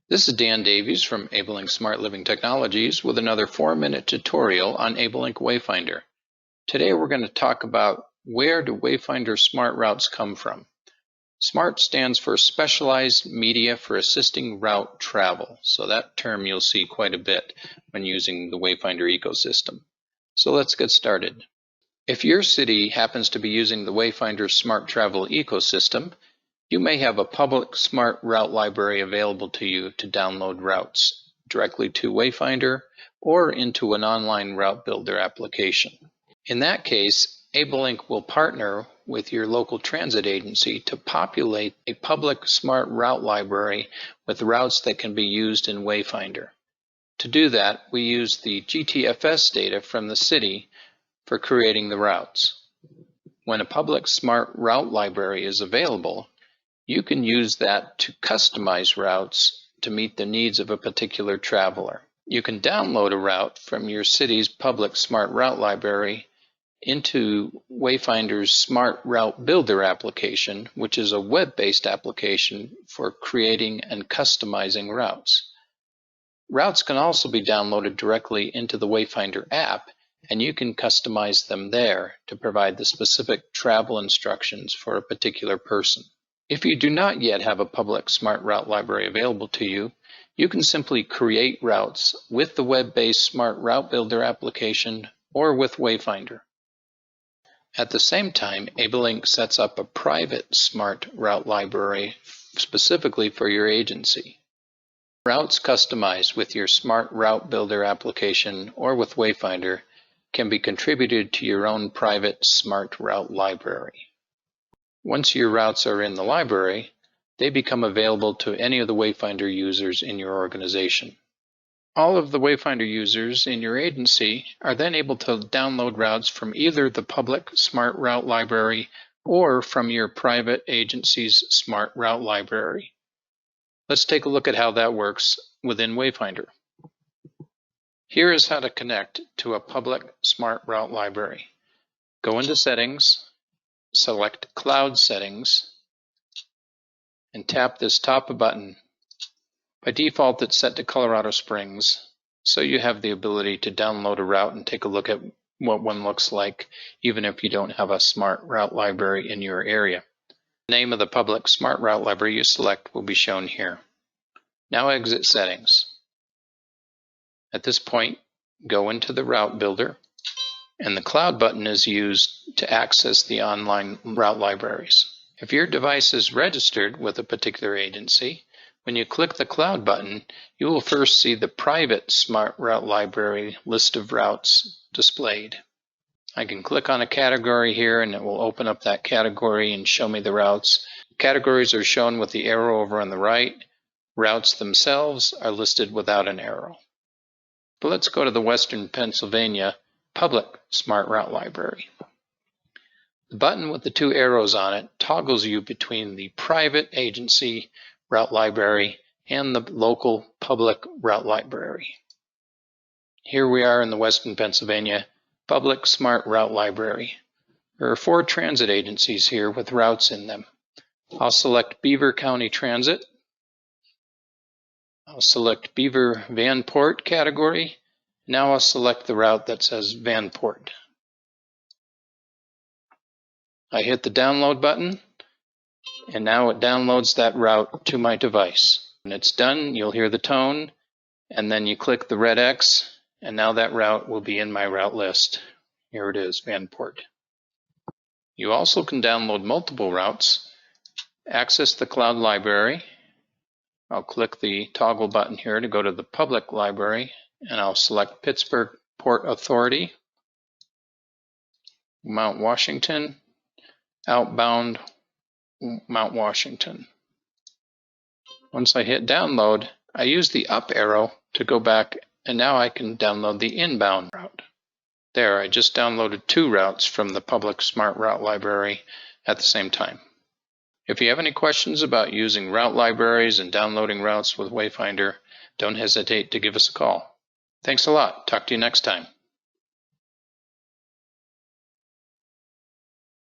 This is Dan Davies from AbleLink Smart Living Technologies with another 4-minute tutorial on AbleLink WayFinder. Today we're going to talk about where do WayFinder smart routes come from. SMART stands for Specialized Media for Assisting Route Travel. So that term you'll see quite a bit when using the WayFinder ecosystem. So let's get started. If your city happens to be using the WayFinder Smart Travel ecosystem, you may have a public smart route library available to you to download routes directly to WayFinder or into an online route builder application. In that case, AbleLink will partner with your local transit agency to populate a public smart route library with routes that can be used in WayFinder. To do that, we use the GTFS data from the city for creating the routes. When a public smart route library is available, you can use that to customize routes to meet the needs of a particular traveler. You can download a route from your city's public smart route library into WayFinder's Smart Route Builder application, which is a web-based application for creating and customizing routes. Routes can also be downloaded directly into the WayFinder app, and you can customize them there to provide the specific travel instructions for a particular person. If you do not yet have a public smart route library available to you, you can simply create routes with the web-based Smart Route Builder application or with WayFinder. At the same time, AbleLink sets up a private smart route library specifically for your agency. Routes customized with your Smart Route Builder application or with WayFinder can be contributed to your own private smart route library. Once your routes are in the library, they become available to any of the WayFinder users in your organization. All of the WayFinder users in your agency are then able to download routes from either the public smart route library or from your private agency's smart route library. Let's take a look at how that works within WayFinder. Here is how to connect to a public smart route library. Go into Settings, select Cloud Settings, and tap this top button. By default, it's set to Colorado Springs, so you have the ability to download a route and take a look at what one looks like, even if you don't have a smart route library in your area. The name of the public smart route library you select will be shown here. Now exit Settings. At this point, go into the Route Builder, and the Cloud button is used to access the online route libraries. If your device is registered with a particular agency, when you click the Cloud button, you will first see the private Smart Route Library list of routes displayed. I can click on a category here and it will open up that category and show me the routes. Categories are shown with the arrow over on the right. Routes themselves are listed without an arrow. But let's go to the Western Pennsylvania Public Smart Route Library. The button with the two arrows on it toggles you between the private agency route library and the local public route library. Here we are in the Western Pennsylvania Public Smart Route Library. There are 4 transit agencies here with routes in them. I'll select Beaver County Transit. I'll select Beaver Vanport category. Now I'll select the route that says Vanport. I hit the download button, and now it downloads that route to my device. When it's done, you'll hear the tone, and then you click the red X, and now that route will be in my route list. Here it is, Vanport. You also can download multiple routes. Access the Cloud Library. I'll click the toggle button here to go to the public library, and I'll select Pittsburgh Port Authority, Mount Washington, outbound Mount Washington. Once I hit download, I use the up arrow to go back, and now I can download the inbound route. There, I just downloaded 2 routes from the public smart route library at the same time. If you have any questions about using route libraries and downloading routes with WayFinder, don't hesitate to give us a call. Thanks a lot. Talk to you next time.